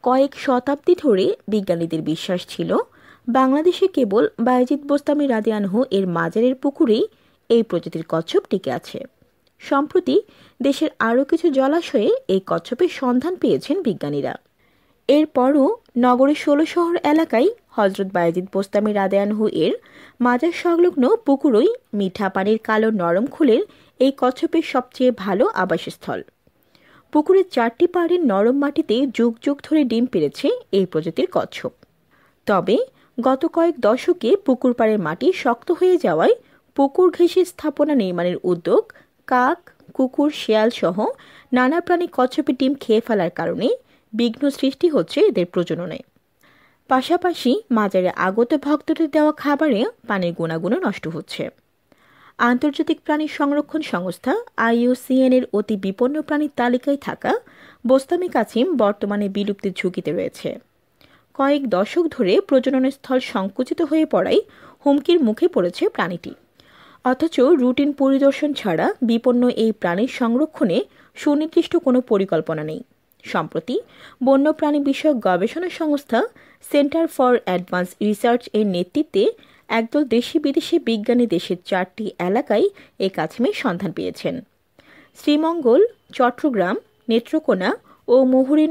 কয়েক শতাব্দী ধরে বিজ্ঞানীদের বিশ্বাস ছিল বাংলাদেশে কেবল বায়েজিদ বোস্তামী রাদিয়ানহু এর মাজারের পুকুরেই এই প্রজাতির কচ্ছপ টিকে আছে। সম্প্রতি দেশের আরও কিছু জলাশয়ে এই কচ্ছপের সন্ধান পেয়েছেন বিজ্ঞানীরা। এরপরও নগরের ১৬ শহর এলাকায় হজরত বায়েজিদ বোস্তামী রাদিয়ানহু এর মাজার সংলগ্ন পুকুরই মিঠা পানির কালো নরম খুলের এই কচ্ছপের সবচেয়ে ভালো আবাসস্থল। পুকুরের ৪টি পাড়ের নরম মাটিতে যুগ যুগ ধরে ডিম পেড়েছে এই প্রজাতির কচ্ছপ। তবে গত কয়েক দশকে পুকুর পাড়ের মাটি শক্ত হয়ে যাওয়ায় পুকুর ঘেঁষে স্থাপনা নির্মাণের উদ্যোগ, কাক, কুকুর, শেয়াল সহ নানা প্রাণী কচ্ছপের ডিম খেয়ে ফেলার কারণে বিঘ্ন সৃষ্টি হচ্ছে এদের প্রজননে। পাশাপাশি মাজারে আগত ভক্তদের দেওয়া খাবারে পানির গুণাগুণও নষ্ট হচ্ছে। আন্তর্জাতিক প্রাণী সংরক্ষণ সংস্থা IUCN এর অতি বিপন্ন প্রাণীর তালিকায় থাকা বোস্তামী কাছিম বর্তমানে বিলুপ্তির ঝুঁকিতে রয়েছে। কয়েক দশক ধরে প্রজননের স্থল সংকুচিত হয়ে পড়ায় হুমকির মুখে পড়েছে প্রাণীটি। অথচ রুটিন পরিদর্শন ছাড়া বিপন্ন এই প্রাণীর সংরক্ষণে সুনির্দিষ্ট কোনো পরিকল্পনা নেই। সম্প্রতি বন্যপ্রাণী বিষয়ক গবেষণা সংস্থা সেন্টার ফর অ্যাডভান্স রিসার্চ এর নেতৃত্বে একদল দেশি বিদেশি বিজ্ঞানী দেশের ৪টি এলাকায় এই কাছিমের সন্ধান পেয়েছেন। শ্রীমঙ্গল, চট্টগ্রাম, নেত্রকোনা ও মুহুরী